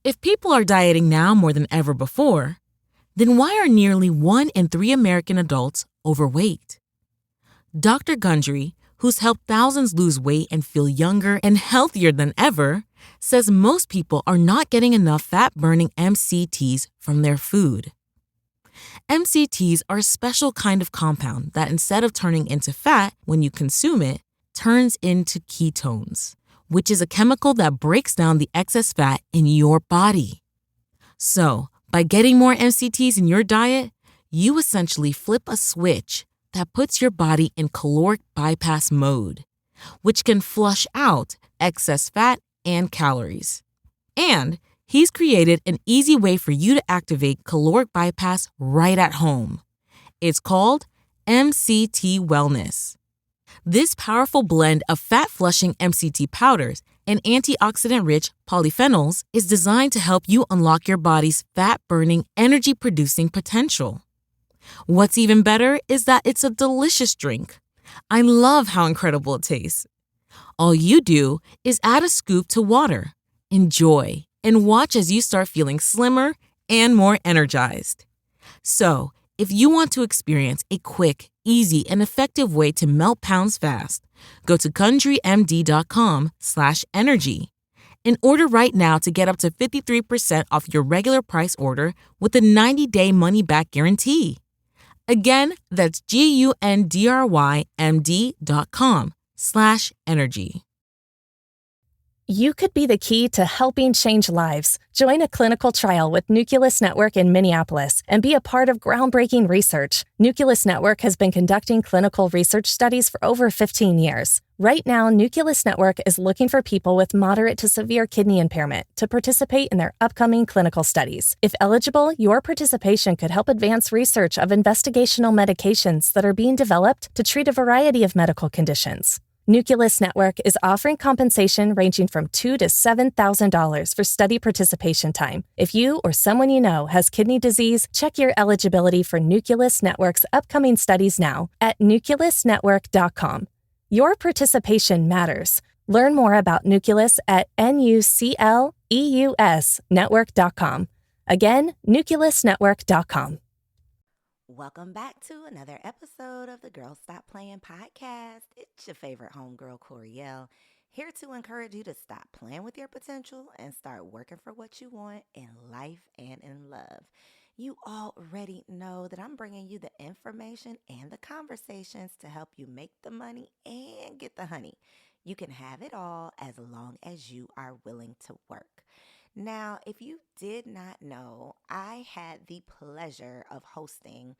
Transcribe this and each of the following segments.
If people are dieting now more than ever before, then why are nearly 1 in 3 American adults overweight? Dr. Gundry, who's helped thousands lose weight and feel younger and healthier than ever, says most people are not getting enough fat-burning MCTs from their food. MCTs are a special kind of compound that instead of turning into fat when you consume it, turns into ketones, which is a chemical that breaks down the excess fat in your body. So, by getting more MCTs in your diet, you essentially flip a switch that puts your body in caloric bypass mode, which can flush out excess fat and calories. And he's created an easy way for you to activate caloric bypass right at home. It's called MCT Wellness. This powerful blend of fat-flushing MCT powders and antioxidant-rich polyphenols is designed to help you unlock your body's fat-burning, energy-producing potential. What's even better is that it's a delicious drink. I love how incredible it tastes. All you do is add a scoop to water, enjoy, and watch as you start feeling slimmer and more energized. So, if you want to experience a quick, easy, and effective way to melt pounds fast, go to GundryMD.com/energy and order right now to get up to 53% off your regular price order with a 90-day money-back guarantee. Again, that's GUNDRYMD.com/energy. You could be the key to helping change lives. Join a clinical trial with Nucleus Network in Minneapolis and be a part of groundbreaking research. Nucleus Network has been conducting clinical research studies for over 15 years. Right now, Nucleus Network is looking for people with moderate to severe kidney impairment to participate in their upcoming clinical studies. If eligible, your participation could help advance research of investigational medications that are being developed to treat a variety of medical conditions. Nucleus Network is offering compensation ranging from $2,000 to $7,000 for study participation time. If you or someone you know has kidney disease, check your eligibility for Nucleus Network's upcoming studies now at nucleusnetwork.com. Your participation matters. Learn more about Nucleus at nucleusnetwork.com. Again, nucleusnetwork.com. Welcome back to another episode of the Girl Stop Playin podcast. It's your favorite homegirl, Coriel, here to encourage you to stop playing with your potential and start working for what you want in life and in love. You already know that I'm bringing you the information and the conversations to help you make the money and get the honey. You can have it all as long as you are willing to work. Now, if you did not know, I had the pleasure of hosting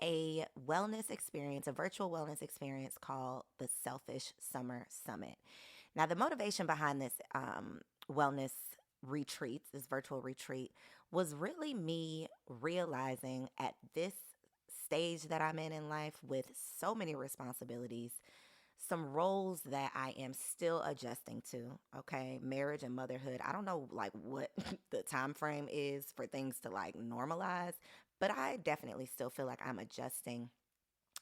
a wellness experience, a virtual wellness experience called the Selfish Summer Summit. Now, the motivation behind this wellness retreat, this virtual retreat, was really me realizing at this stage that I'm in life with so many responsibilities, some roles that I am still adjusting to, okay? Marriage and motherhood. I don't know like what the time frame is for things to like normalize, but I definitely still feel like I'm adjusting.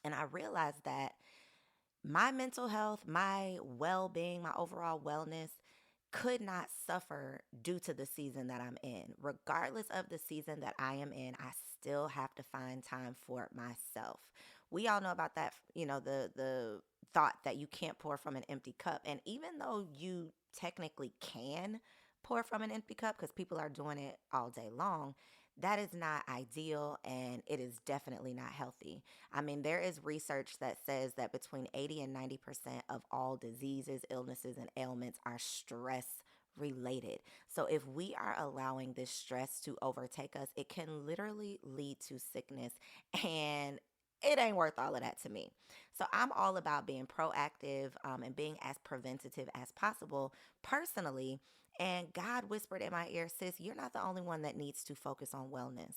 And I realized that my mental health, my well-being, my overall wellness could not suffer due to the season that I'm in. Regardless of the season that I am in, I still have to find time for myself. We all know about that, the thought that you can't pour from an empty cup. And even though you technically can pour from an empty cup because people are doing it all day long, that is not ideal and it is definitely not healthy. I mean, there is research that says that between 80 and 90% of all diseases, illnesses, and ailments are stress related. So if we are allowing this stress to overtake us, it can literally lead to sickness, and it ain't worth all of that to me. So I'm all about being proactive and being as preventative as possible personally. And God whispered in my ear, sis, you're not the only one that needs to focus on wellness.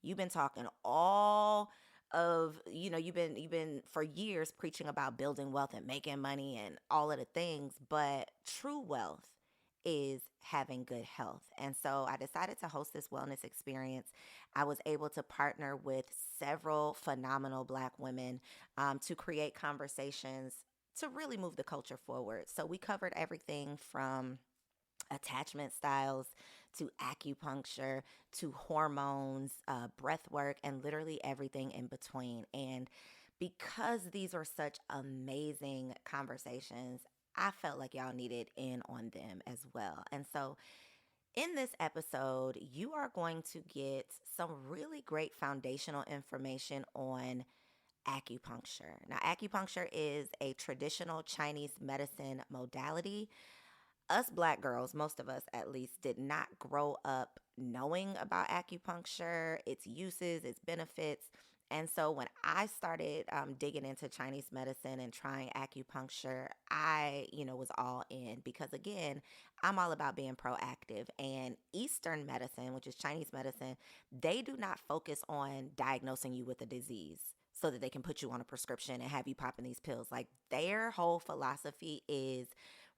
You've been talking all of, you've been for years preaching about building wealth and making money and all of the things, but true wealth is having good health. And so I decided to host this wellness experience. I was able to partner with several phenomenal Black women to create conversations to really move the culture forward. So we covered everything from attachment styles to acupuncture to hormones, breath work, and literally everything in between. And because these are such amazing conversations, I felt like y'all needed in on them as well. And so in this episode, you are going to get some really great foundational information on acupuncture. Now, acupuncture is a traditional Chinese medicine modality. Us black girls, most of us at least, did not grow up knowing about acupuncture, its uses, its benefits. And so when I started digging into Chinese medicine and trying acupuncture, I was all in because, again, I'm all about being proactive. And Eastern medicine, which is Chinese medicine, they do not focus on diagnosing you with a disease so that they can put you on a prescription and have you popping these pills. Like, their whole philosophy is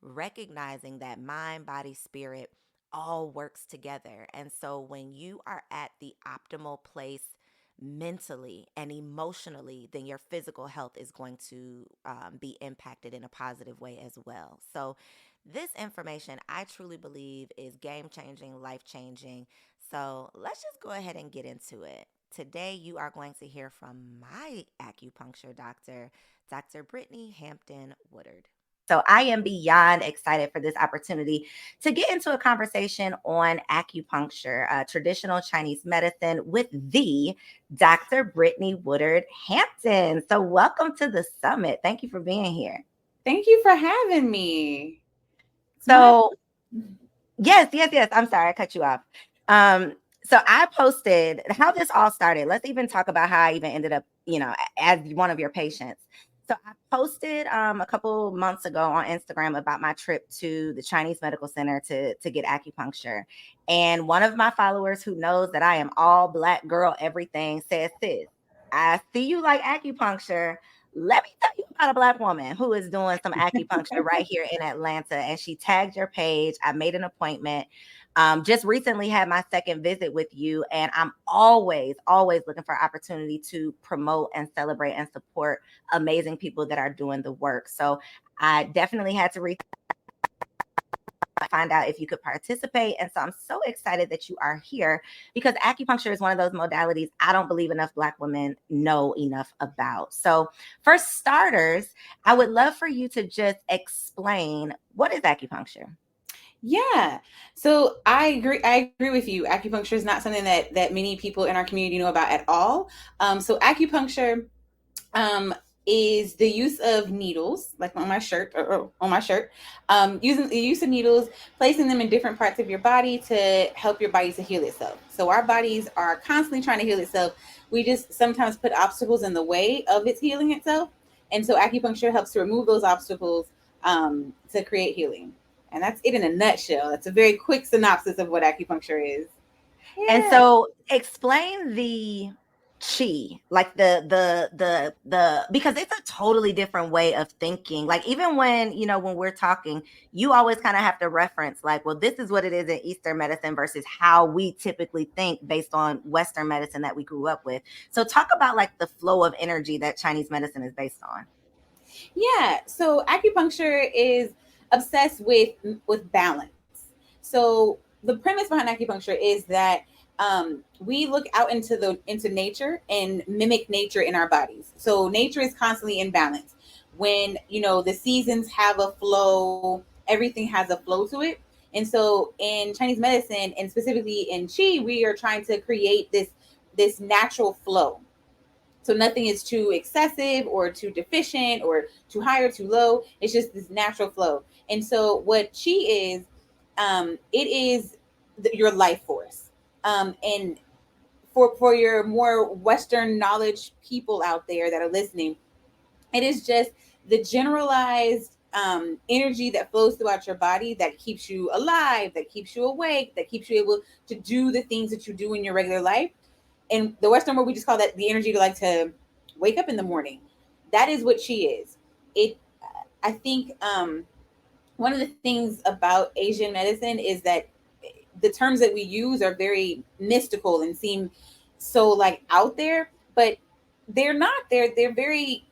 recognizing that mind, body, spirit all works together. And so when you are at the optimal place mentally and emotionally, then your physical health is going to be impacted in a positive way as well. So this information, I truly believe, is game changing, life changing. So let's just go ahead and get into it. Today, you are going to hear from my acupuncture doctor, Dr. Brittany Hampton Woodard. So I am beyond excited for this opportunity to get into a conversation on acupuncture, traditional Chinese medicine with the Dr. Brittany Woodard-Hampton. So welcome to the summit. Thank you for being here. Thank you for having me. So yes. I'm sorry, I cut you off. So I posted how this all started. Let's even talk about how I even ended up, as one of your patients. So I posted a couple months ago on Instagram about my trip to the Chinese Medical Center to get acupuncture. And one of my followers who knows that I am all black girl, everything, says, "Sis, I see you like acupuncture. Let me tell you about a black woman who is doing some acupuncture right here in Atlanta." And she tagged your page. I made an appointment. Just recently had my second visit with you, and I'm always looking for opportunity to promote and celebrate and support amazing people that are doing the work. So I definitely had to find out if you could participate. And so I'm so excited that you are here because acupuncture is one of those modalities I don't believe enough Black women know enough about. So for starters, I would love for you to just explain, what is acupuncture? Yeah. So I agree with you. Acupuncture is not something that many people in our community know about at all. So acupuncture is the use of needles, like on my shirt, using the use of needles, placing them in different parts of your body to help your body to heal itself. So our bodies are constantly trying to heal itself. We just sometimes put obstacles in the way of its healing itself. And so acupuncture helps to remove those obstacles to create healing. And that's it in a nutshell. That's a very quick synopsis of what acupuncture is. Yeah. And so explain the chi, like the because it's a totally different way of thinking. Like, even when we're talking, you always kind of have to reference, like, well, this is what it is in Eastern medicine versus how we typically think based on Western medicine that we grew up with. So talk about like the flow of energy that Chinese medicine is based on. Yeah. So acupuncture is obsessed with balance. So the premise behind acupuncture is that we look out into nature and mimic nature in our bodies. So nature is constantly in balance. When the seasons have a flow, everything has a flow to it. And so in Chinese medicine, and specifically in Qi, we are trying to create this natural flow. So nothing is too excessive or too deficient or too high or too low. It's just this natural flow. And so what Qi is, it is your life force. And for your more Western knowledge people out there that are listening, it is just the generalized energy that flows throughout your body that keeps you alive, that keeps you awake, that keeps you able to do the things that you do in your regular life. In the Western world, we just call that the energy to like to wake up in the morning. That is what Qi is. I think one of the things about Asian medicine is that the terms that we use are very mystical and seem so like out there, but they're not. They're very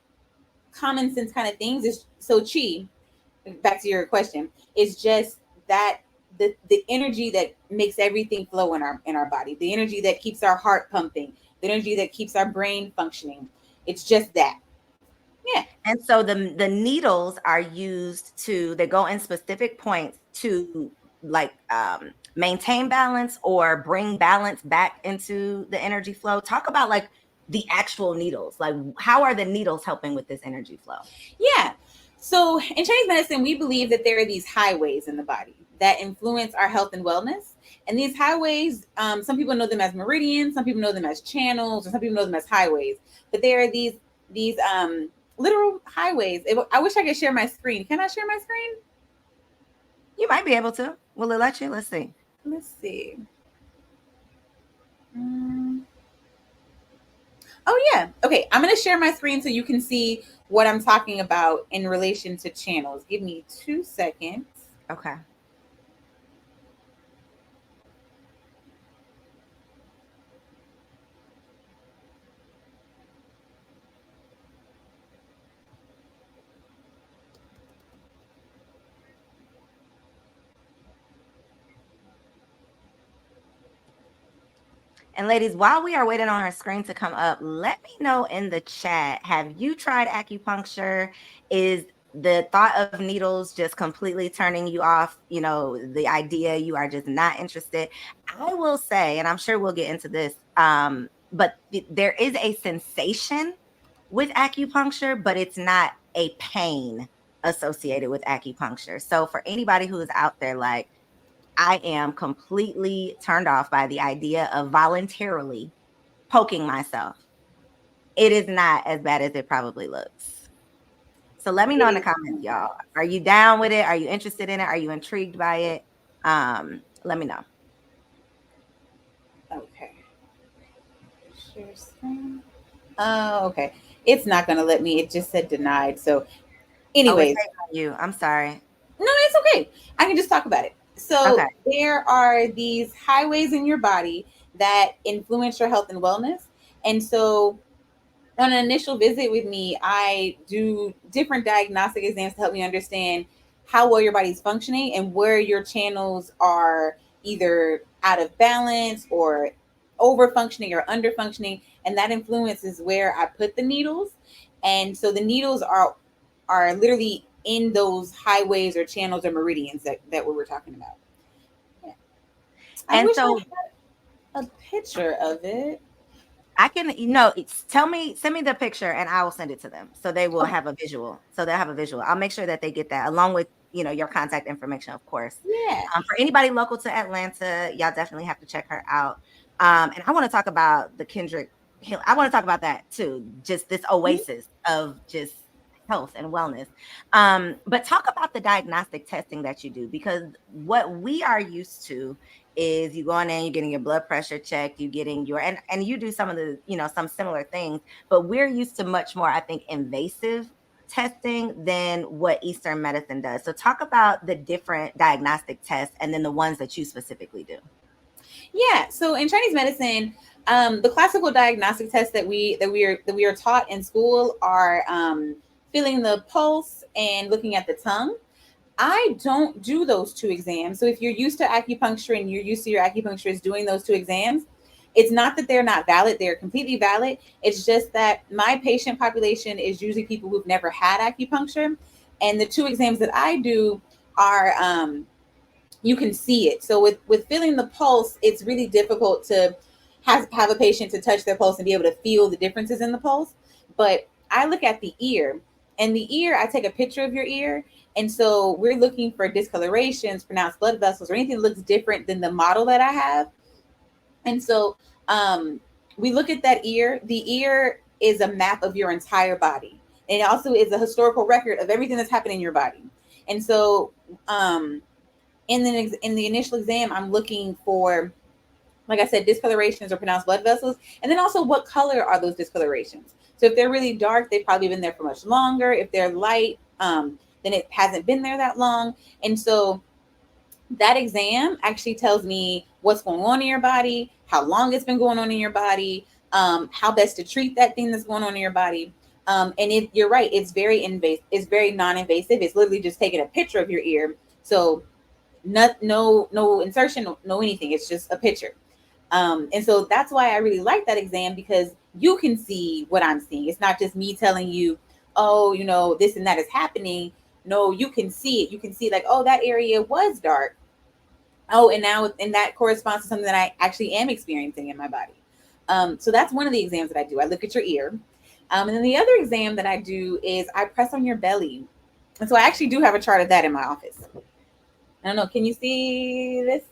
common sense kind of things. So Qi, back to your question, is just that the energy that makes everything flow in our body, the energy that keeps our heart pumping, the energy that keeps our brain functioning. It's just that. Yeah. And so the needles are used to, they go in specific points to like maintain balance or bring balance back into the energy flow. Talk about like the actual needles. Like, how are the needles helping with this energy flow? Yeah. So in Chinese medicine, we believe that there are these highways in the body that influence our health and wellness. And these highways, some people know them as meridians, some people know them as channels, or some people know them as highways. But there are these literal highways. I wish I could share my screen. Can I share my screen? You might be able to. Will it let you? Let's see. Let's see. Oh, yeah. Okay. I'm going to share my screen so you can see what I'm talking about in relation to channels. Give me 2 seconds. Okay. And ladies, while we are waiting on her screen to come up, let me know in the chat, have you tried acupuncture? Is the thought of needles just completely turning you off? You know, the idea, you are just not interested. I will say, and I'm sure we'll get into this, but there is a sensation with acupuncture, but it's not a pain associated with acupuncture. So for anybody who is out there like, I am completely turned off by the idea of voluntarily poking myself, it is not as bad as it probably looks. So let me know in the comments, y'all. Are you down with it? Are you interested in it? Are you intrigued by it? Let me know. Okay. Share screen. Oh, okay. It's not going to let me. It just said denied. So anyways. You. I'm sorry. No, it's okay. I can just talk about it. So there are these highways in your body that influence your health and wellness. And so on an initial visit with me, I do different diagnostic exams to help me understand how well your body's functioning and where your channels are either out of balance or over functioning or under functioning. And that influences where I put the needles. And so the needles are literally in those highways or channels or meridians that we were talking about. Yeah. I wish I had a picture of it. I can, send me the picture and I will send it to them. So they will have a visual. I'll make sure that they get that along with, your contact information, of course. Yeah. For anybody local to Atlanta, y'all definitely have to check her out. And I want to talk about the Kendrick Hill. I want to talk about that too. Just this oasis of just health and wellness. But talk about the diagnostic testing that you do, because what we are used to is you going in, you're getting your blood pressure checked, you getting your, and you do some of the, some similar things, but we're used to much more, I think, invasive testing than what Eastern medicine does. So talk about the different diagnostic tests and then the ones that you specifically do. Yeah. So in Chinese medicine, the classical diagnostic tests that we are taught in school are feeling the pulse and looking at the tongue. I don't do those two exams. So if you're used to acupuncture and you're used to your acupuncturist doing those two exams, it's not that they're not valid. They're completely valid. It's just that my patient population is usually people who've never had acupuncture. And the two exams that I do are, you can see it. So with feeling the pulse, it's really difficult to have a patient to touch their pulse and be able to feel the differences in the pulse. But I look at the ear, and the ear, I take a picture of your ear. And so we're looking for discolorations, pronounced blood vessels, or anything that looks different than the model that I have. And so we look at that ear. The ear is a map of your entire body. And it also is a historical record of everything that's happened in your body. And so in the initial exam, I'm looking for, like I said, discolorations or pronounced blood vessels. And then also, what color are those discolorations? So if they're really dark, they've probably been there for much longer. If they're light, then it hasn't been there that long. And so that exam actually tells me what's going on in your body, how long it's been going on in your body, how best to treat that thing that's going on in your body. And you're right, it's very invasive. It's very non-invasive. It's literally just taking a picture of your ear. So no insertion, no anything. It's just a picture. And so that's why I really like that exam, because you can see what I'm seeing. It's not just me telling you, oh, this and that is happening. No, you can see it. You can see like, oh, that area was dark. Oh, and that corresponds to something that I actually am experiencing in my body. So that's one of the exams that I do. I look at your ear. And then the other exam that I do is I press on your belly. And so I actually do have a chart of that in my office. I don't know. Can you see this?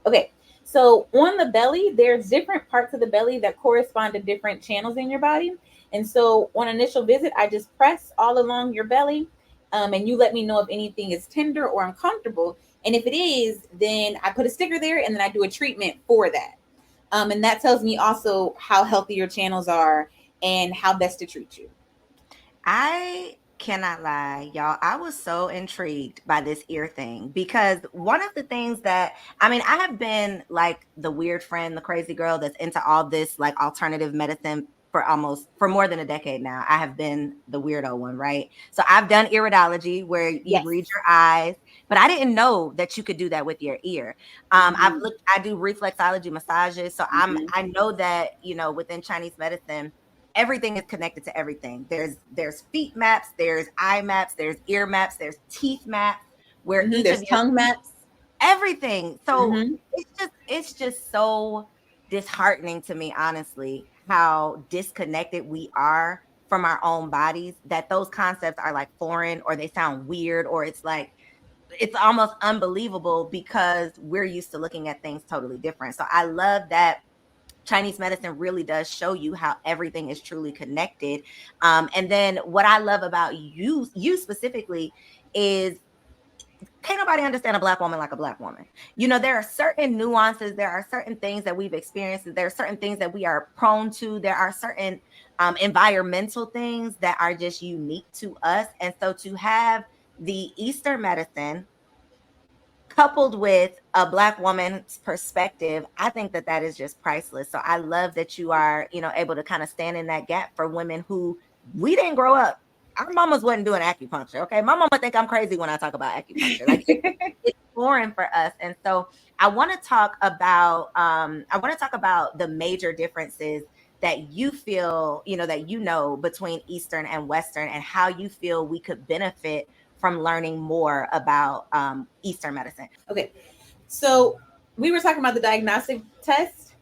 Okay. So on the belly, there's different parts of the belly that correspond to different channels in your body. And so on initial visit, I just press all along your belly, and you let me know if anything is tender or uncomfortable. And if it is, then I put a sticker there, and then I do a treatment for that. And that tells me also how healthy your channels are and how best to treat you. I cannot lie, y'all. I was so intrigued by this ear thing, because one of the things that, I have been like the weird friend, the crazy girl that's into all this like alternative medicine for more than a decade now. I have been the weirdo one, right? So I've done iridology, where you read your eyes, but I didn't know that you could do that with your ear. I do reflexology massages. So I know that, within Chinese medicine, everything is connected to everything. There's feet maps, there's eye maps, there's ear maps, there's teeth maps, where there's tongue maps, everything. So it's just so disheartening to me, honestly, how disconnected we are from our own bodies, that those concepts are like foreign, or they sound weird, or it's almost unbelievable, because we're used to looking at things totally different. So I love that Chinese medicine really does show you how everything is truly connected. And then what I love about you specifically is, can't nobody understand a Black woman like a Black woman. There are certain nuances. There are certain things that we've experienced. There are certain things that we are prone to. There are certain environmental things that are just unique to us. And so to have the Eastern medicine coupled with a Black woman's perspective, I think that is just priceless. So I love that you are, able to kind of stand in that gap for women who, we didn't grow up. Our mamas wasn't doing acupuncture. Okay. My mama think I'm crazy when I talk about acupuncture. Like it's foreign for us. And so I want to talk about the major differences that you feel, between Eastern and Western, and how you feel we could benefit from learning more about Eastern medicine. Okay. So we were talking about the diagnostic test.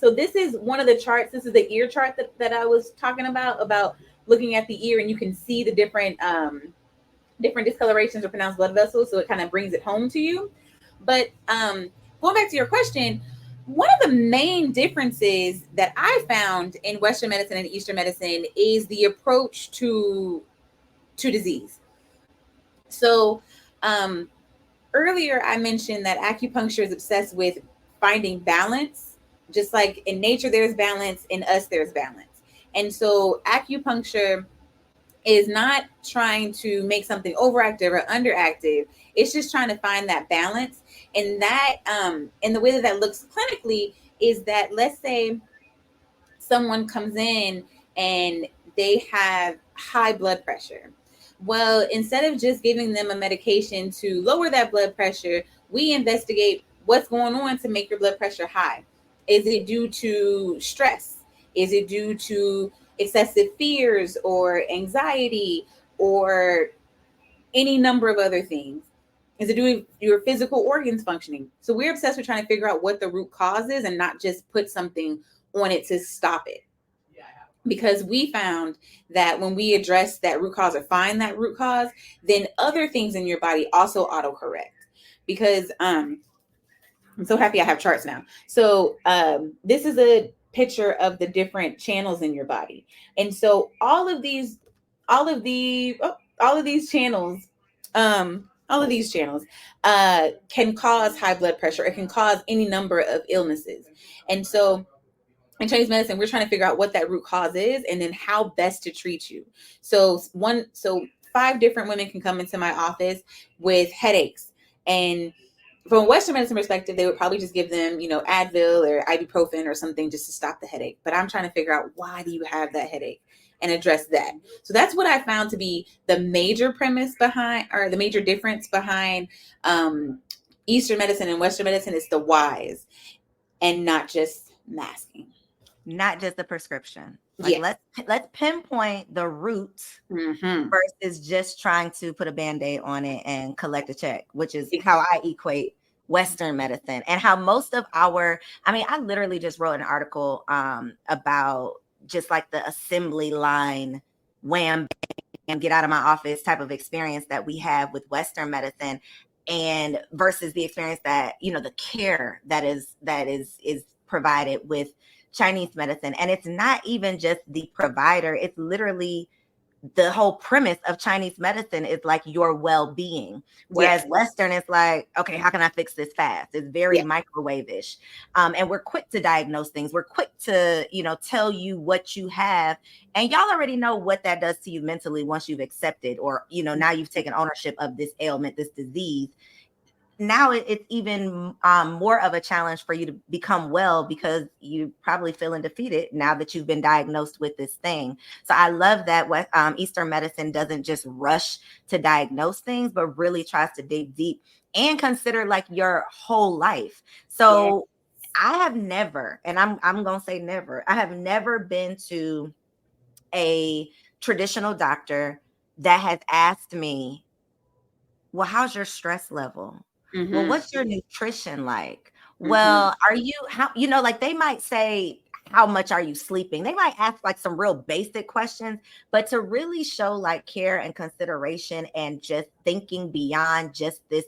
So this is one of the charts. This is the ear chart that I was talking about looking at the ear, and you can see the different discolorations or pronounced blood vessels. So it kind of brings it home to you. But going back to your question, one of the main differences that I found in Western medicine and Eastern medicine is the approach to disease. So earlier I mentioned that acupuncture is obsessed with finding balance. Just like in nature there's balance, in us there's balance. And so acupuncture is not trying to make something overactive or underactive. It's just trying to find that balance. And that and the way that looks clinically is that, let's say someone comes in and they have high blood pressure. Well, instead of just giving them a medication to lower that blood pressure, we investigate what's going on to make your blood pressure high. Is it due to stress? Is it due to excessive fears or anxiety or any number of other things? Is it due to your physical organs functioning? So we're obsessed with trying to figure out what the root cause is and not just put something on it to stop it. Because we found that when we address that root cause or find that root cause, then other things in your body also autocorrect. Because I'm so happy I have charts now. So this is a picture of the different channels in your body. And so all of these channels can cause high blood pressure. It can cause any number of illnesses. And so in Chinese medicine, we're trying to figure out what that root cause is and then how best to treat you. So 5 different women can come into my office with headaches. And from a Western medicine perspective, they would probably just give them, Advil or ibuprofen or something just to stop the headache. But I'm trying to figure out, why do you have that headache? and address that. So that's what I found to be the major premise behind, or the major difference behind Eastern medicine and Western medicine, is the whys, and not just masking. Not just the prescription. Like, let's pinpoint the root versus just trying to put a Band-Aid on it and collect a check, which is how I equate Western medicine, and how most of I literally just wrote an article about just like the assembly line, wham, bam, get out of my office type of experience that we have with Western medicine, and versus the experience that, the care that is provided with Chinese medicine. And it's not even just the provider, it's literally the whole premise of Chinese medicine is like your well-being, whereas Western is like, okay, how can I fix this fast? It's very microwave-ish. And we're quick to diagnose things. We're quick to, tell you what you have. And y'all already know what that does to you mentally once you've accepted, or, now you've taken ownership of this ailment, this disease. Now it's even more of a challenge for you to become well, because you're probably feeling defeated now that you've been diagnosed with this thing. So I love that Eastern medicine doesn't just rush to diagnose things, but really tries to dig deep and consider like your whole life. So I have never, and I'm going to say never, I have never been to a traditional doctor that has asked me, well, how's your stress level? Well, what's your nutrition like? Well, are you, like they might say, how much are you sleeping? They might ask like some real basic questions, but to really show like care and consideration and just thinking beyond just this,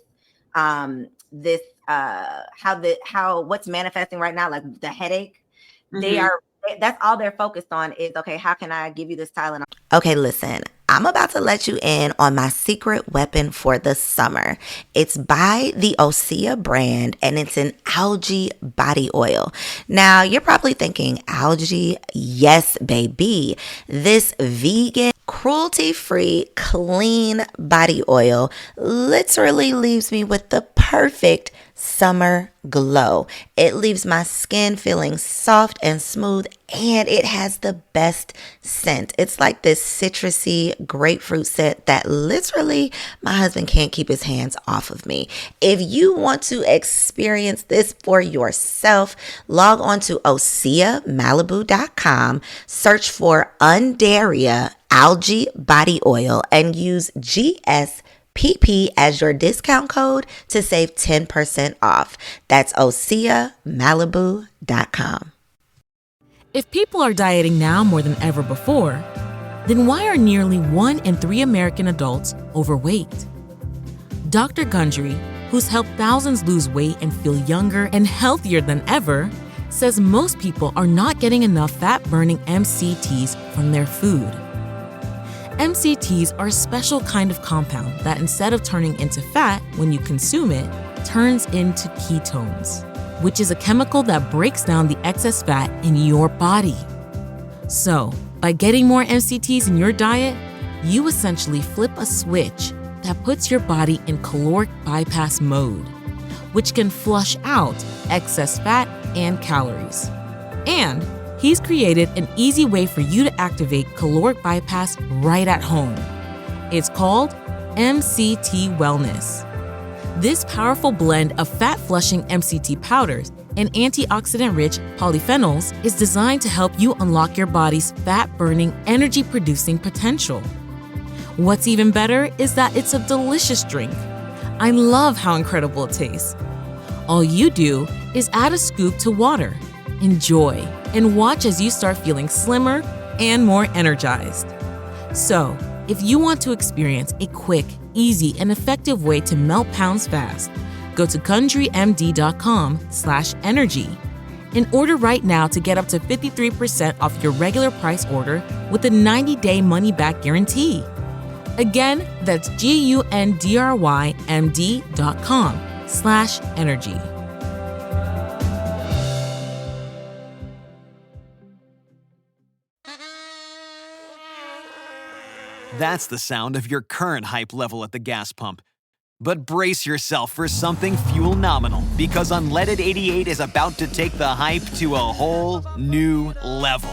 what's manifesting right now, like the headache, that's all they're focused on is, okay, how can I give you this Tylenol? Okay, listen, I'm about to let you in on my secret weapon for the summer. It's by the Osea brand, and it's an algae body oil. Now, you're probably thinking, algae? Yes, baby. This vegan, cruelty-free, clean body oil literally leaves me with the perfect summer glow. It leaves my skin feeling soft and smooth, and it has the best scent. It's like this citrusy grapefruit scent that literally my husband can't keep his hands off of me. If you want to experience this for yourself, log on to OseaMalibu.com, search for Undaria algae body oil, and use GSPP as your discount code to save 10% off. That's OseaMalibu.com. If people are dieting now more than ever before, then why are nearly 1 in 3 American adults overweight? Dr. Gundry, who's helped thousands lose weight and feel younger and healthier than ever, says most people are not getting enough fat-burning MCTs from their food. MCTs are a special kind of compound that, instead of turning into fat when you consume it, turns into ketones, which is a chemical that breaks down the excess fat in your body. So, by getting more MCTs in your diet, you essentially flip a switch that puts your body in caloric bypass mode, which can flush out excess fat and calories. And he's created an easy way for you to activate caloric bypass right at home. It's called MCT Wellness. This powerful blend of fat-flushing MCT powders and antioxidant-rich polyphenols is designed to help you unlock your body's fat-burning, energy-producing potential. What's even better is that it's a delicious drink. I love how incredible it tastes. All you do is add a scoop to water, enjoy, and watch as you start feeling slimmer and more energized. So, if you want to experience a quick, easy, and effective way to melt pounds fast, go to GundryMD.com/energy and order right now to get up to 53% off your regular price order with a 90-day money-back guarantee. Again, that's GundryMD.com/energy. That's the sound of your current hype level at the gas pump. But brace yourself for something fuel nominal, because Unleaded 88 is about to take the hype to a whole new level.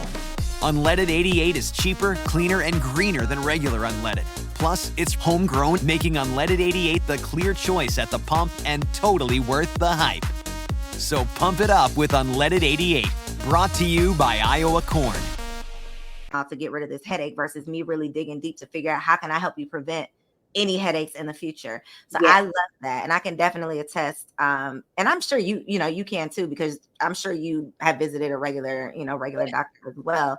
Unleaded 88 is cheaper, cleaner, and greener than regular unleaded. Plus, it's homegrown, making Unleaded 88 the clear choice at the pump and totally worth the hype. So pump it up with Unleaded 88. Brought to you by Iowa Corn. To get rid of this headache versus me really digging deep to figure out how can I help you prevent any headaches in the future. So I love that. And I can definitely attest. And I'm sure you can too, because I'm sure you have visited a regular doctor as well.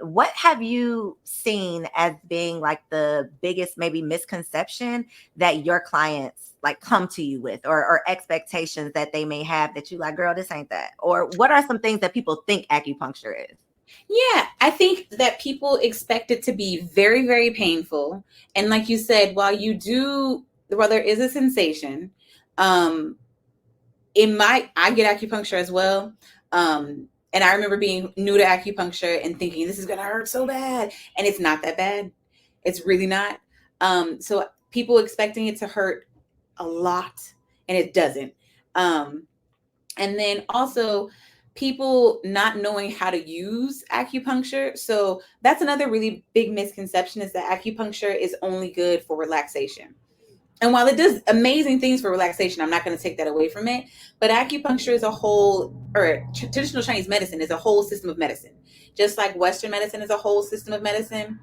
What have you seen as being like the biggest maybe misconception that your clients like come to you with, or expectations that they may have that you like, girl, this ain't that? Or what are some things that people think acupuncture is? Yeah, I think that people expect it to be very, very painful. And like you said, while there is a sensation, I get acupuncture as well. And I remember being new to acupuncture and thinking this is going to hurt so bad. And it's not that bad. It's really not. So people expecting it to hurt a lot, and it doesn't. And then also people not knowing how to use acupuncture. So that's another really big misconception, is that acupuncture is only good for relaxation. And while it does amazing things for relaxation, I'm not going to take that away from it. But acupuncture is traditional Chinese medicine is a whole system of medicine, just like Western medicine is a whole system of medicine.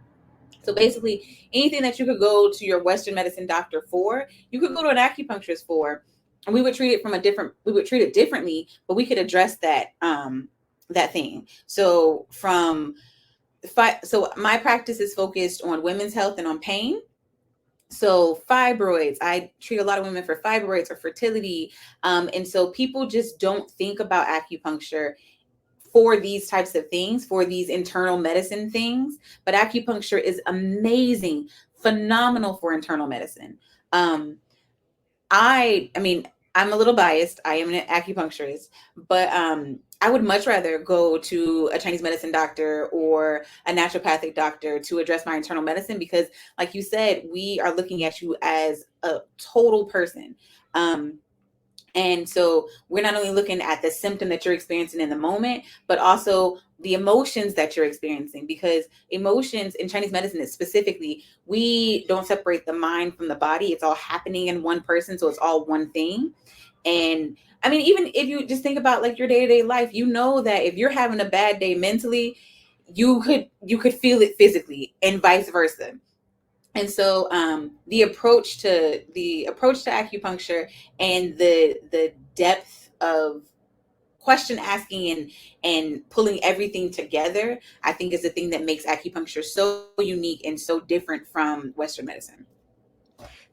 So basically, anything that you could go to your Western medicine doctor for, you could go to an acupuncturist for. And we would treat it differently, but we could address that thing. So my practice is focused on women's health and on pain. So fibroids, I treat a lot of women for fibroids or fertility. And so people just don't think about acupuncture for these types of things, for these internal medicine things. But acupuncture is amazing, phenomenal for internal medicine. I mean, I'm a little biased. I am an acupuncturist, but I would much rather go to a Chinese medicine doctor or a naturopathic doctor to address my internal medicine, because like you said, we are looking at you as a total person. And so we're not only looking at the symptom that you're experiencing in the moment, but also the emotions that you're experiencing, because emotions in Chinese medicine specifically, we don't separate the mind from the body. It's all happening in one person. So it's all one thing. And I mean, even if you just think about like your day-to-day life, you know that if you're having a bad day mentally, you could feel it physically, and vice versa. And so the approach to acupuncture and the depth of question asking and pulling everything together, I think is the thing that makes acupuncture so unique and so different from Western medicine.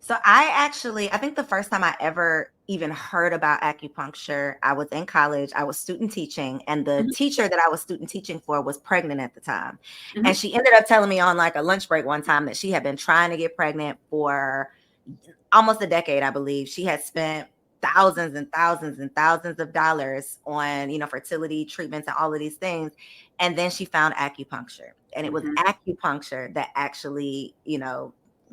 So I think the first time I ever even heard about acupuncture, I was in college. I was student teaching, and the teacher that I was student teaching for was pregnant at the time. And she ended up telling me on like a lunch break one time that she had been trying to get pregnant for almost a decade, I believe. She had spent thousands and thousands and thousands of dollars on, fertility treatments and all of these things. And then she found acupuncture, and it was acupuncture that actually,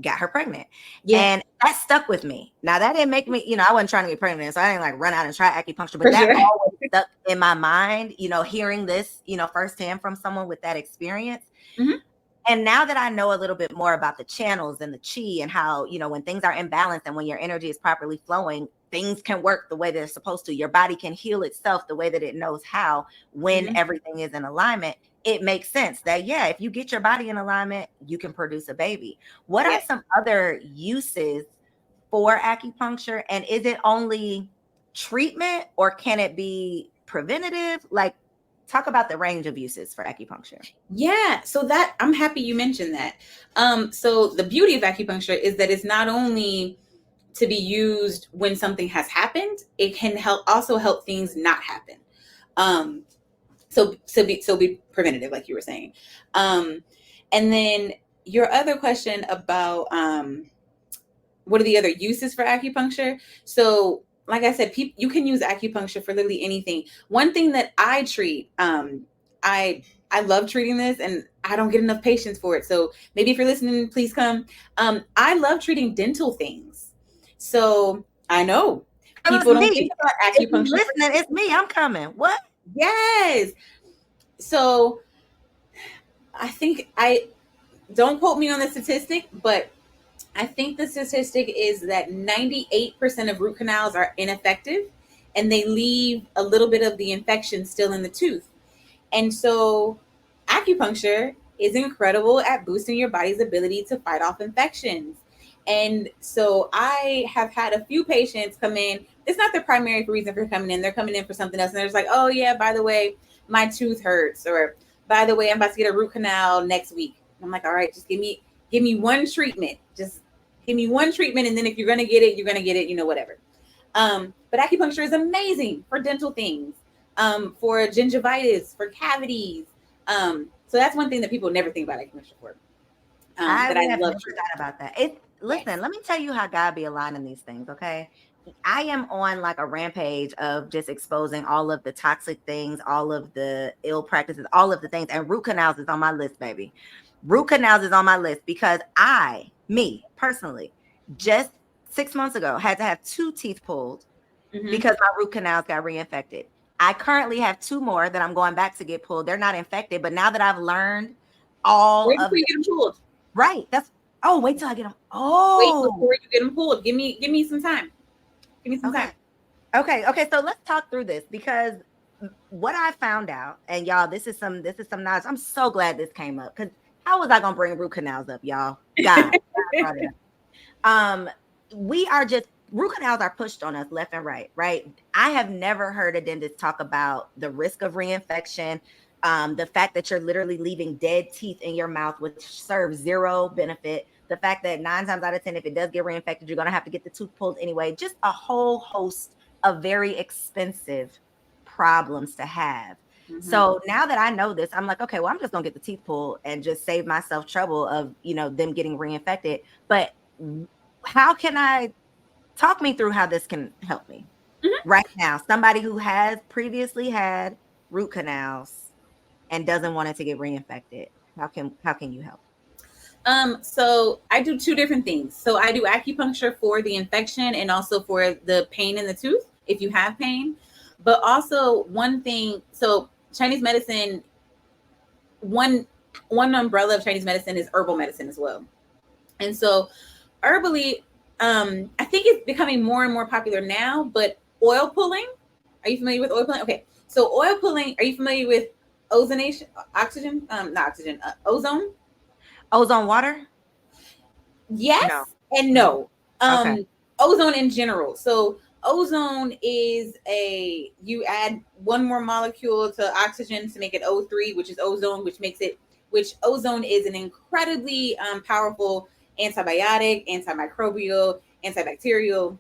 got her pregnant. Yeah. And that stuck with me. Now that didn't make me, I wasn't trying to get pregnant, so I didn't like run out and try acupuncture, but that always stuck in my mind, hearing this, firsthand from someone with that experience. And now that I know a little bit more about the channels and the chi and how, when things are imbalanced and when your energy is properly flowing, things can work the way they're supposed to. Your body can heal itself the way that it knows how when everything is in alignment. It makes sense that, if you get your body in alignment, you can produce a baby. What are some other uses for acupuncture? And is it only treatment, or can it be preventative? Like, talk about the range of uses for acupuncture. Yeah, so that I'm happy you mentioned that. So the beauty of acupuncture is that it's not only to be used when something has happened, it can also help things not happen. So be preventative, like you were saying. And then your other question about what are the other uses for acupuncture? So like I said, you can use acupuncture for literally anything. One thing that I treat, I love treating this, and I don't get enough patience for it. So maybe if you're listening, please come. I love treating dental things. So I know people don't think about acupuncture. Listening, it's me. I'm coming. What? Yes. So I think don't quote me on the statistic, but I think the statistic is that 98% of root canals are ineffective and they leave a little bit of the infection still in the tooth. And so acupuncture is incredible at boosting your body's ability to fight off infections. And so I have had a few patients come in. It's not the primary reason for coming in. They're coming in for something else. And they're just like, oh yeah, by the way, my tooth hurts. Or by the way, I'm about to get a root canal next week. I'm like, all right, just give me one treatment. Just give me one treatment. And then if you're going to get it, you're going to get it, whatever. But acupuncture is amazing for dental things, for gingivitis, for cavities. So that's one thing that people never think about acupuncture for. I never forgot about that. Listen, yes. Let me tell you how God be aligning these things, okay? I am on like a rampage of just exposing all of the toxic things, all of the ill practices, all of the things. And root canals is on my list, baby. Root canals is on my list because me personally, just 6 months ago, had to have 2 teeth pulled because my root canals got reinfected. I currently have 2 more that I'm going back to get pulled. They're not infected, but now that I've learned wait before you get them pulled. Right. Wait till I get them. Wait before you get them pulled. Give me some time. Give me some time. Okay. So let's talk through this because what I found out, and y'all, this is some knowledge. I'm so glad this came up because how was I gonna bring root canals up, y'all? God root canals are pushed on us left and right. I have never heard a dentist talk about the risk of reinfection. The fact that you're literally leaving dead teeth in your mouth, which serves 0 benefit. The fact that 9 times out of 10, if it does get reinfected, you're going to have to get the tooth pulled anyway. Just a whole host of very expensive problems to have. So now that I know this, I'm like, okay, well, I'm just going to get the teeth pulled and just save myself trouble of, them getting reinfected. But how can I talk me through how this can help me right now? Somebody who has previously had root canals and doesn't want it to get reinfected. How can you help? So I do 2 different things. So I do acupuncture for the infection and also for the pain in the tooth, if you have pain. But also one thing, so Chinese medicine, one umbrella of Chinese medicine is herbal medicine as well. And so herbally, I think it's becoming more and more popular now, but oil pulling, are you familiar with oil pulling? Okay. So oil pulling, are you familiar with ozonation, ozone? Ozone water? Yes and no. Ozone in general. So ozone is you add one more molecule to oxygen to make it O3, which is ozone, which ozone is an incredibly powerful antibiotic, antimicrobial, antibacterial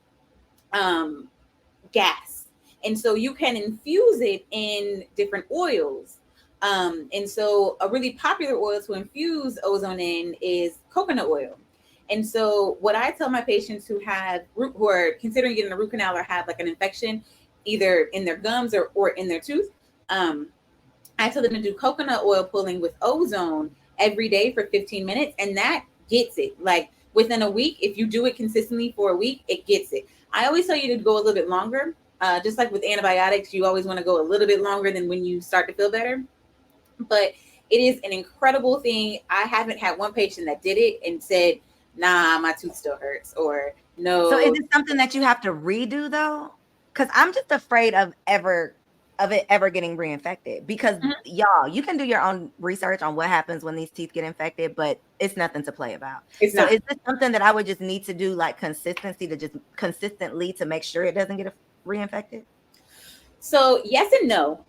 gas. And so you can infuse it in different oils. And so a really popular oil to infuse ozone in is coconut oil. And so what I tell my patients who are considering getting a root canal or have like an infection, either in their gums or in their tooth, I tell them to do coconut oil pulling with ozone every day for 15 minutes. And that gets it. Like within a week, if you do it consistently for a week, it gets it. I always tell you to go a little bit longer. Just like with antibiotics, you always want to go a little bit longer than when you start to feel better. But it is an incredible thing. I haven't had one patient that did it and said, nah, my tooth still hurts, or no. So is it something that you have to redo though? Because I'm just afraid of it ever getting reinfected because y'all, you can do your own research on what happens when these teeth get infected, but it's nothing to play about. Is this something that I would just need to do like consistently to make sure it doesn't get reinfected? So yes and no.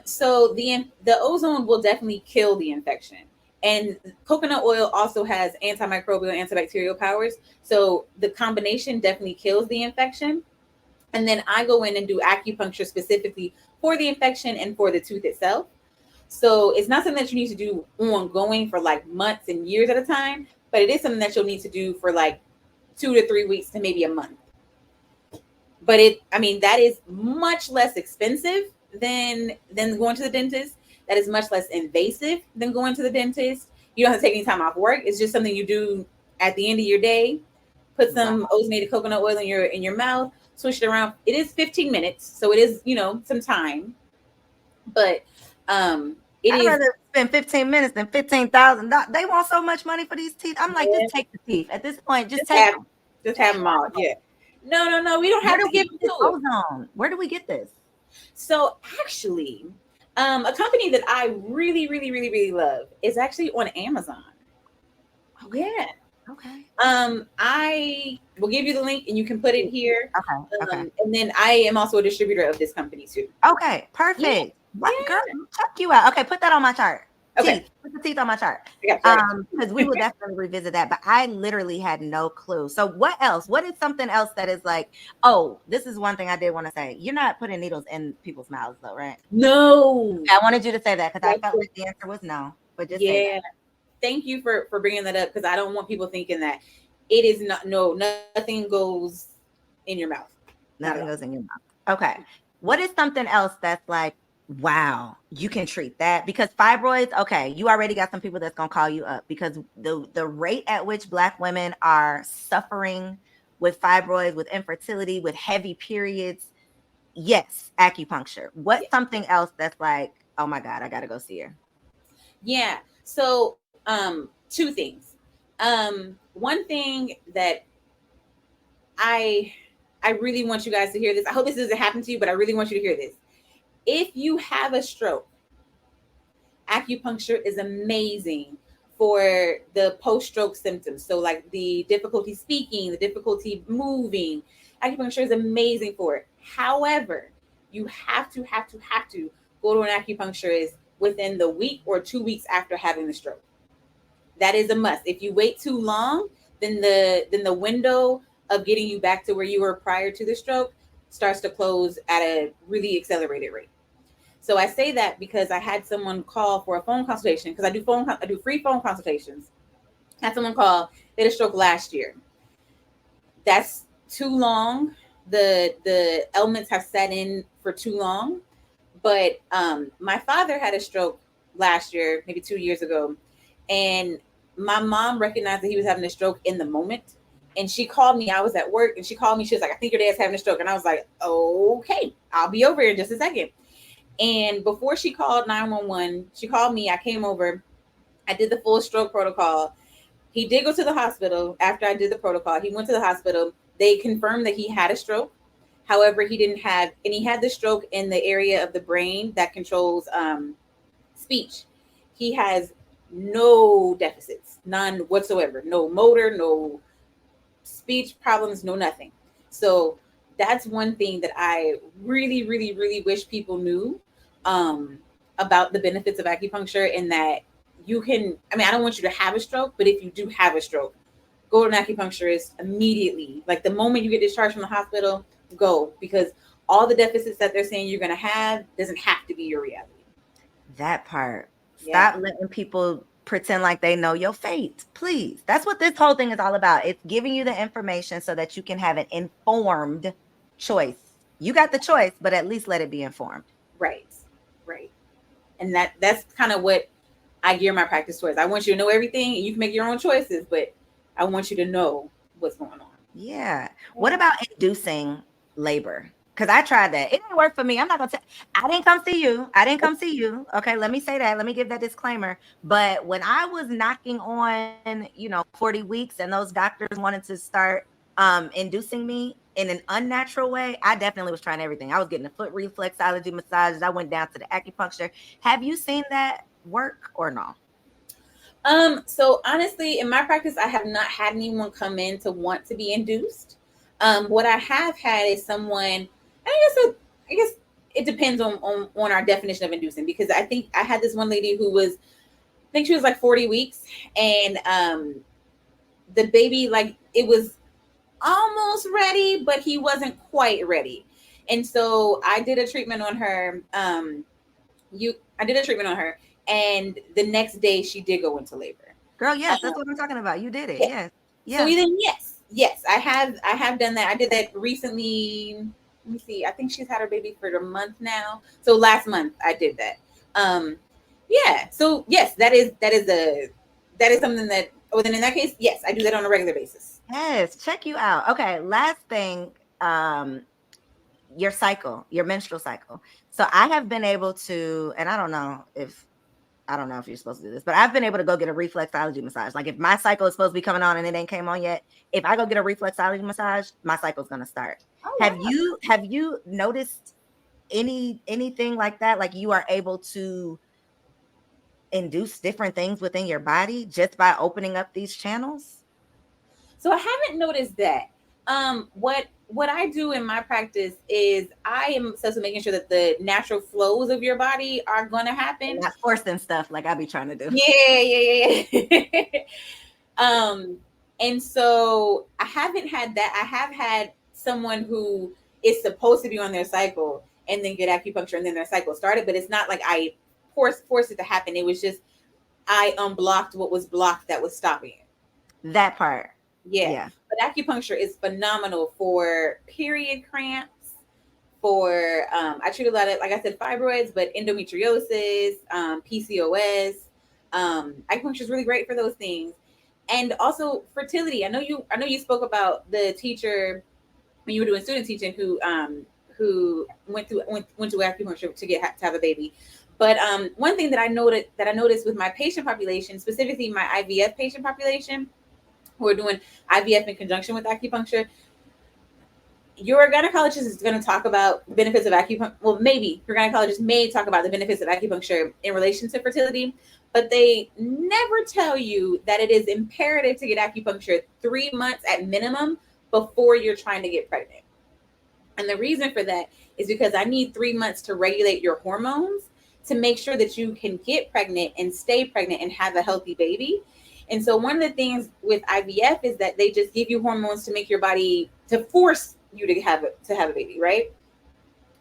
So the ozone will definitely kill the infection. And coconut oil also has antimicrobial, antibacterial powers. So the combination definitely kills the infection. And then I go in and do acupuncture specifically for the infection and for the tooth itself. So it's not something that you need to do ongoing for like months and years at a time, but it is something that you'll need to do for like 2 to 3 weeks to maybe a month. But that is much less expensive than going to the dentist. That is much less invasive than going to the dentist. You don't have to take any time off work. It's just something you do at the end of your day. Put some ozonated coconut oil in your mouth, switch it around. It is 15 minutes, so it is, some time. But It I'd is. rather spend 15 minutes than $15,000. They want so much money for these teeth. I'm like, Yeah, just take the teeth. At this point, just just take have them. just have them all. Yeah. No. We don't Where have do to we give get them this to it. ozone? Where do we get this? So actually, a company that I really love is actually on Amazon. Okay. Yeah. Okay. I will give you the link and you can put it here. Okay. And then I am also a distributor of this company too. Okay. Perfect. Yeah. What Yeah. girl? Check you out. Okay, put that on my chart. Okay. Teeth. Put the teeth on my chart. I got you. Because we will definitely revisit that. But I literally had no clue. So what else? What is something else that is like, oh, this is one thing I did want to say. You're not putting needles in people's mouths though, right? No. I wanted you to say that because I That's felt it. like the answer was no. But just say Yeah. that. Thank you for bringing that up because I don't want people thinking that it is not. No, nothing goes in your mouth. Nothing goes in your mouth. Okay. What is something else that's like, wow, you can treat that? Because fibroids, okay, you already got some people that's gonna call you up because the rate at which Black women are suffering with fibroids, with infertility, with heavy periods. Yes, acupuncture. What's something else that's like, oh my God, I gotta go see her? Yeah. So, two things. One thing that I really want you guys to hear this. I hope this doesn't happen to you, but I really want you to hear this. If you have a stroke, acupuncture is amazing for the post-stroke symptoms. So like the difficulty speaking, the difficulty moving, acupuncture is amazing for it. However, you have to go to an acupuncturist within the week or 2 weeks after having the stroke. That is a must. If you wait too long, then the window of getting you back to where you were prior to the stroke starts to close at a really accelerated rate. So I say that because I had someone call for a phone consultation because I do free phone consultations. I had someone call. They had a stroke last year. That's too long. The elements have set in for too long. But my father had a stroke last year, maybe 2 years ago, and my mom recognized that he was having a stroke in the moment. And she called me. I was at work, and she called me. She was like, "I think your dad's having a stroke," and I was like, "Okay, I'll be over here in just a second." And before she called 911, she called me. I came over. I did the full stroke protocol. He did go to the hospital after I did the protocol. He went to the hospital. They confirmed that he had a stroke. However, he didn't have, and he had the stroke in the area of the brain that controls speech. He has no deficits, none whatsoever. No motor, no speech problems, no nothing. So that's one thing that I really wish people knew about the benefits of acupuncture, and that you can, I mean, I don't want you to have a stroke, but if you do have a stroke, go to an acupuncturist immediately. Like the moment you get discharged from the hospital, go, because all the deficits that they're saying you're going to have doesn't have to be your reality. That part. Yeah. Stop letting people pretend like they know your fate, please. That's what this whole thing is all about. It's giving you the information so that you can have an informed choice. You got the choice, but at least let it be informed. Right. And that's kind of what I gear my practice towards. I want you to know everything, and you can make your own choices, but I want you to know what's going on. Yeah. What about inducing labor? Because I tried that. It didn't work for me. I'm not going to I didn't come see you. Okay, let me say that. Let me give that disclaimer. But when I was knocking on, 40 weeks and those doctors wanted to start inducing me in an unnatural way, I definitely was trying everything. I was getting the foot reflexology massages. I went down to the acupuncture. Have you seen that work or no? So honestly, in my practice, I have not had anyone come in to want to be induced. What I have had is someone, I guess it depends on our definition of inducing, because I think I had this one lady who was, I think she was like 40 weeks, and the baby, like, it was almost ready, but he wasn't quite ready. And so I did a treatment on her. And the next day she did go into labor. Girl, yes, that's what I'm talking about. You did it. Yeah. Yes. So then, yes, I have done that. I did that recently. Let me see. I think she's had her baby for a month now. So last month I did that. Yeah. So yes, that is something that. Oh, then in that case, yes, I do that on a regular basis. Yes, check you out. Okay, last thing, your cycle, your menstrual cycle. So I have been able to, and I don't know if I don't know if you're supposed to do this, but I've been able to go get a reflexology massage. Like if my cycle is supposed to be coming on and it ain't came on yet, if I go get a reflexology massage, my cycle's gonna start. Oh, Have wow. you noticed anything like that? Like you are able to induce different things within your body just by opening up these channels? So I haven't noticed that. What I do in my practice is I am obsessed with making sure that the natural flows of your body are going to happen. And not forcing stuff like I be trying to do. Yeah. And so I haven't had that. I have had someone who is supposed to be on their cycle and then get acupuncture and then their cycle started, but it's not like I forced it to happen. It was just I unblocked what was blocked that was stopping it. That part. Yeah. But acupuncture is phenomenal for period cramps, for I treat a lot of, like I said, fibroids, but endometriosis, PCOS. Acupuncture is really great for those things. And also fertility. I know you spoke about the teacher when you were doing student teaching who went to acupuncture to have a baby. But one thing that I noticed with my patient population, specifically my IVF patient population, who are doing IVF in conjunction with acupuncture, your gynecologist is going to talk about the benefits of acupuncture. Well, maybe your gynecologist may talk about the benefits of acupuncture in relation to fertility, but they never tell you that it is imperative to get acupuncture 3 months at minimum before you're trying to get pregnant. And the reason for that is because I need 3 months to regulate your hormones to make sure that you can get pregnant and stay pregnant and have a healthy baby. And so one of the things with IVF is that they just give you hormones to make your body, to force you to have a baby, right?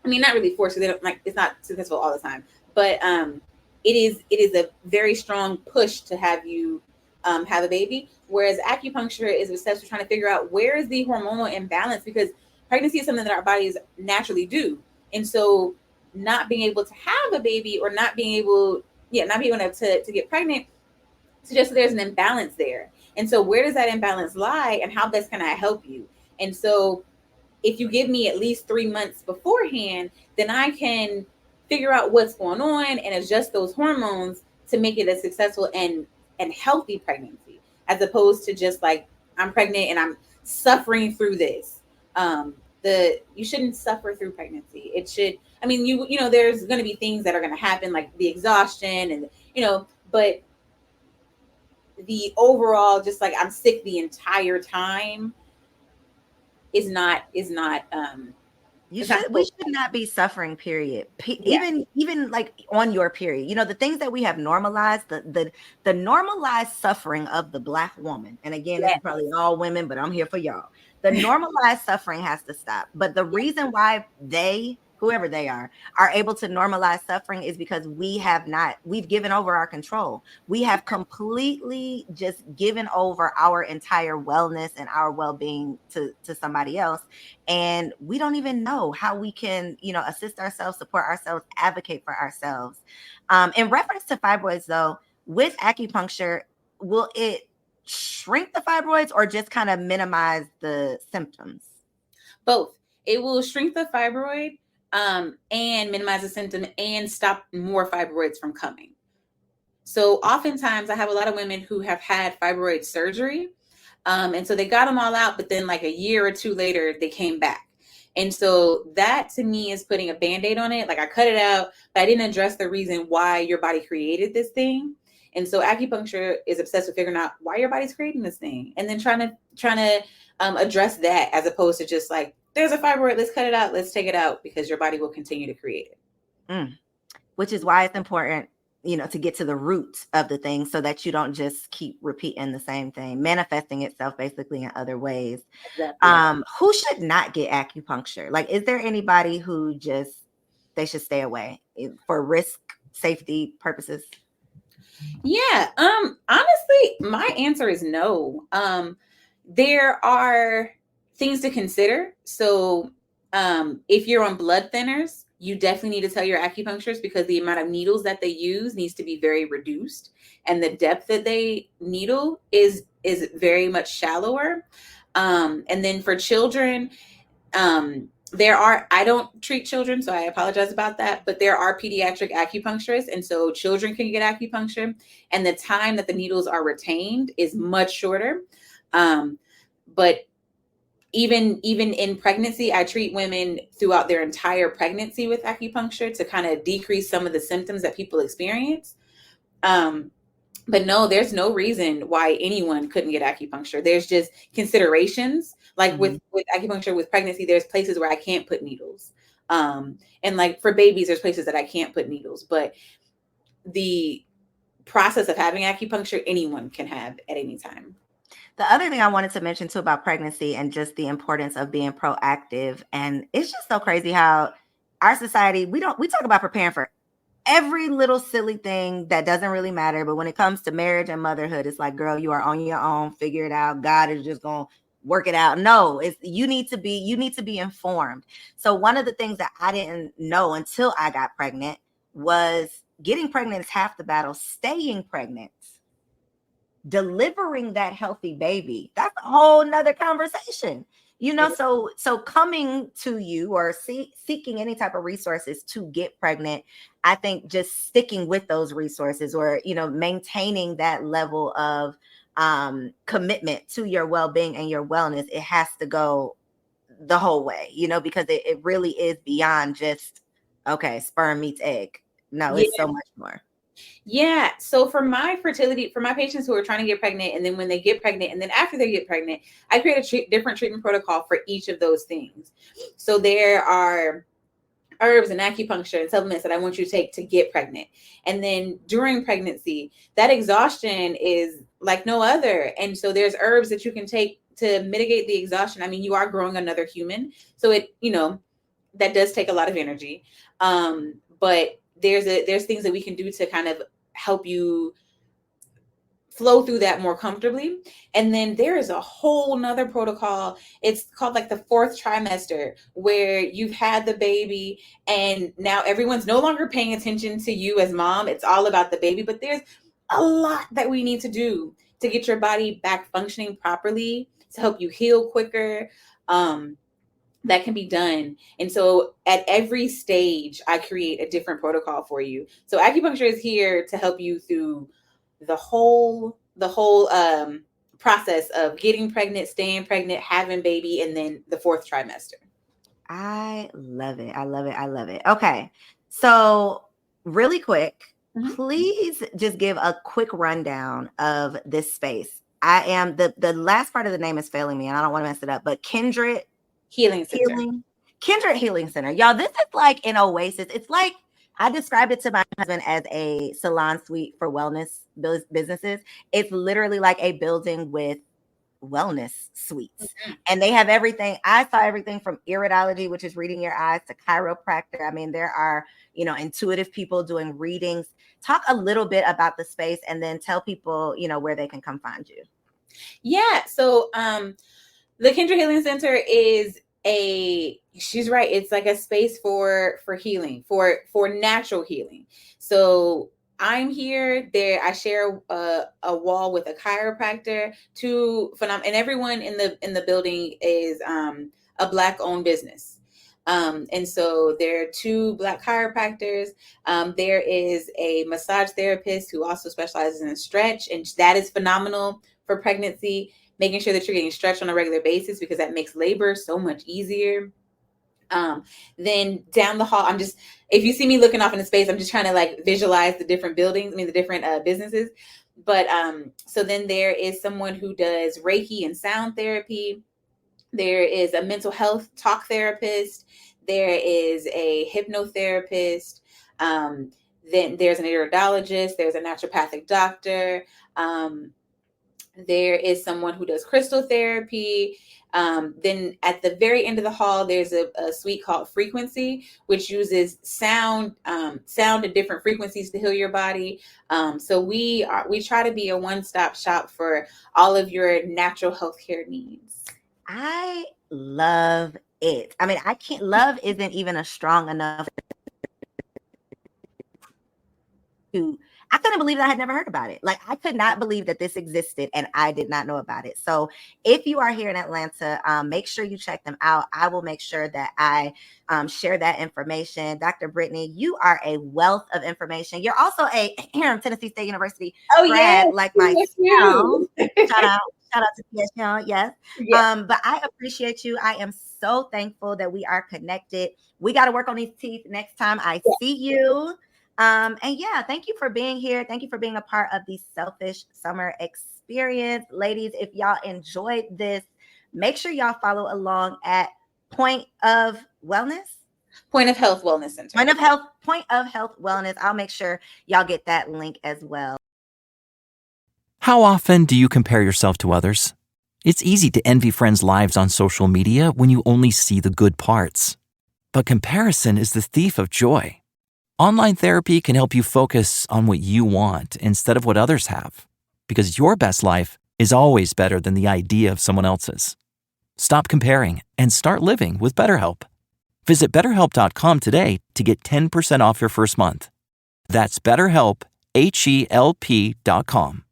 I mean, not really force, because they don't, like, it's not successful all the time, but it is a very strong push to have you have a baby. Whereas acupuncture is obsessed with trying to figure out where is the hormonal imbalance, because pregnancy is something that our bodies naturally do. And so not being able to have a baby or not being able to get pregnant suggests that there's an imbalance there. And so where does that imbalance lie and how best can I help you? And so if you give me at least 3 months beforehand, then I can figure out what's going on and adjust those hormones to make it a successful and healthy pregnancy, as opposed to just like, I'm pregnant and I'm suffering through this. You shouldn't suffer through pregnancy. It should, I mean, you know, there's going to be things that are going to happen, like the exhaustion and, you know, but the overall, just like I'm sick the entire time is not we should not be suffering, period. Even like on your period, you know, the things that we have normalized, the normalized suffering of the Black woman. And again, it's probably all women, but I'm here for y'all. The normalized suffering has to stop. But the reason why whoever they are able to normalize suffering is because we've given over our control. We have completely just given over our entire wellness and our well-being to somebody else. And we don't even know how we can, you know, assist ourselves, support ourselves, advocate for ourselves. In reference to fibroids though, with acupuncture, will it shrink the fibroids or just kind of minimize the symptoms? Both. It will shrink the fibroid and minimize the symptom and stop more fibroids from coming. So oftentimes I have a lot of women who have had fibroid surgery. And so they got them all out, but then like a year or two later, they came back. And so that to me is putting a Band-Aid on it. Like I cut it out, but I didn't address the reason why your body created this thing. And so acupuncture is obsessed with figuring out why your body's creating this thing and then trying to address that, as opposed to just like, there's a fibroid, let's cut it out, let's take it out, because your body will continue to create it. Which is why it's important, you know, to get to the roots of the thing so that you don't just keep repeating the same thing, manifesting itself basically in other ways. Exactly. Who should not get acupuncture? Like, is there anybody who they should stay away for risk, safety purposes? Yeah. Honestly, my answer is no. There are things to consider. So if you're on blood thinners, you definitely need to tell your acupuncturist, because the amount of needles that they use needs to be very reduced. And the depth that they needle is very much shallower. And then for children, I don't treat children, so I apologize about that, but there are pediatric acupuncturists, and so children can get acupuncture, and the time that the needles are retained is much shorter. But even in pregnancy, I treat women throughout their entire pregnancy with acupuncture to kind of decrease some of the symptoms that people experience. But no, there's no reason why anyone couldn't get acupuncture. There's just considerations. Like with acupuncture with pregnancy, there's places where I can't put needles. And like for babies, there's places that I can't put needles. But the process of having acupuncture, anyone can have at any time. The other thing I wanted to mention too about pregnancy and just the importance of being proactive. And it's just so crazy how our society, we talk about preparing for every little silly thing that doesn't really matter. But when it comes to marriage and motherhood, it's like, girl, you are on your own, figure it out. God is just going to work it out. No, you need to be informed. So one of the things that I didn't know until I got pregnant was getting pregnant is half the battle. Staying pregnant, delivering that healthy baby, that's a whole nother conversation. So coming to you or seeking any type of resources to get pregnant, I think just sticking with those resources or, maintaining that level of commitment to your well-being and your wellness, it has to go the whole way, because it really is beyond just, okay, sperm meets egg. No, it's so much more. Yeah. So for my patients who are trying to get pregnant, and then when they get pregnant, and then after they get pregnant, I create a different treatment protocol for each of those things. So there are herbs and acupuncture and supplements that I want you to take to get pregnant. And then during pregnancy, that exhaustion is like no other. And so there's herbs that you can take to mitigate the exhaustion. I mean, you are growing another human. So that does take a lot of energy. But there's things that we can do to kind of help you flow through that more comfortably. And then there is a whole nother protocol. It's called like the 4th trimester, where you've had the baby and now everyone's no longer paying attention to you as mom. It's all about the baby, but there's a lot that we need to do to get your body back functioning properly, to help you heal quicker. That can be done. And so at every stage, I create a different protocol for you. So acupuncture is here to help you through the whole process of getting pregnant, staying pregnant, having baby, and then the 4th trimester. I love it. I love it. I love it. Okay. So really quick, please just give a quick rundown of this space. I am the last part of the name is failing me and I don't want to mess it up, but Kindred Healing Center. Kindred Healing Center. Y'all, this is like an oasis. It's like, I described it to my husband as a salon suite for wellness businesses. It's literally like a building with wellness suites. And they have everything. I saw everything from iridology, which is reading your eyes, to chiropractor. I mean, there are, intuitive people doing readings. Talk a little bit about the space and then tell people, where they can come find you. Yeah. So, the Kindred Healing Center is she's right. It's like a space for healing, for natural healing. So I'm here. There, I share a wall with a chiropractor. And everyone in the building is a Black-owned business. And so there are 2 Black chiropractors. There is a massage therapist who also specializes in stretch, and that is phenomenal for pregnancy. Making sure that you're getting stretched on a regular basis, because that makes labor so much easier. Then down the hall, if you see me looking off into space, I'm just trying to like visualize the different buildings, the different businesses. But so then there is someone who does Reiki and sound therapy. There is a mental health talk therapist. There is a hypnotherapist. Then there's an iridologist. There's a naturopathic doctor. There is someone who does crystal therapy. Then at the very end of the hall, there's a suite called Frequency, which uses sound at different frequencies to heal your body. So we try to be a one-stop shop for all of your natural healthcare needs. I love it. I mean, love isn't even a strong enough. I couldn't believe that I had never heard about it. Like, I could not believe that this existed and I did not know about it. So if you are here in Atlanta, make sure you check them out. I will make sure that I share that information. Dr. Brittany, you are a wealth of information. You're also a Tennessee State University grad, like myself. Shout out to TSU, yes. But I appreciate you. I am so thankful that we are connected. We got to work on these teeth next time I see you. And yeah, thank you for being here. Thank you for being a part of the Selfish Summer Experience. Ladies, if y'all enjoyed this, make sure y'all follow along at Point of Health Wellness Center. Point of Health Wellness. I'll make sure y'all get that link as well. How often do you compare yourself to others? It's easy to envy friends' lives on social media when you only see the good parts. But comparison is the thief of joy. Online therapy can help you focus on what you want instead of what others have, because your best life is always better than the idea of someone else's. Stop comparing and start living with BetterHelp. Visit BetterHelp.com today to get 10% off your first month. That's BetterHelp, HELP.com.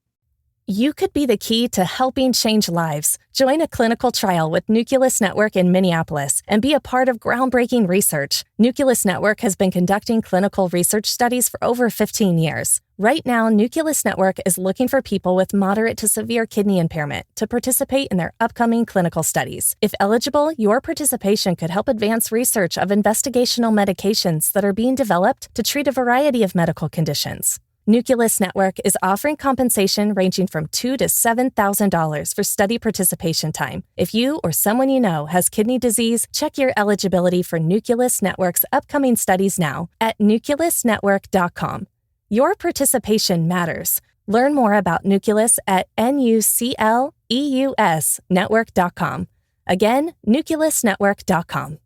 You could be the key to helping change lives. Join a clinical trial with Nucleus Network in Minneapolis and be a part of groundbreaking research. Nucleus Network has been conducting clinical research studies for over 15 years. Right now, Nucleus Network is looking for people with moderate to severe kidney impairment to participate in their upcoming clinical studies. If eligible, your participation could help advance research of investigational medications that are being developed to treat a variety of medical conditions. Nucleus Network is offering compensation ranging from $2,000 to $7,000 for study participation time. If you or someone you know has kidney disease, check your eligibility for Nucleus Network's upcoming studies now at nucleusnetwork.com. Your participation matters. Learn more about Nucleus at nucleusnetwork.com. Again, nucleusnetwork.com.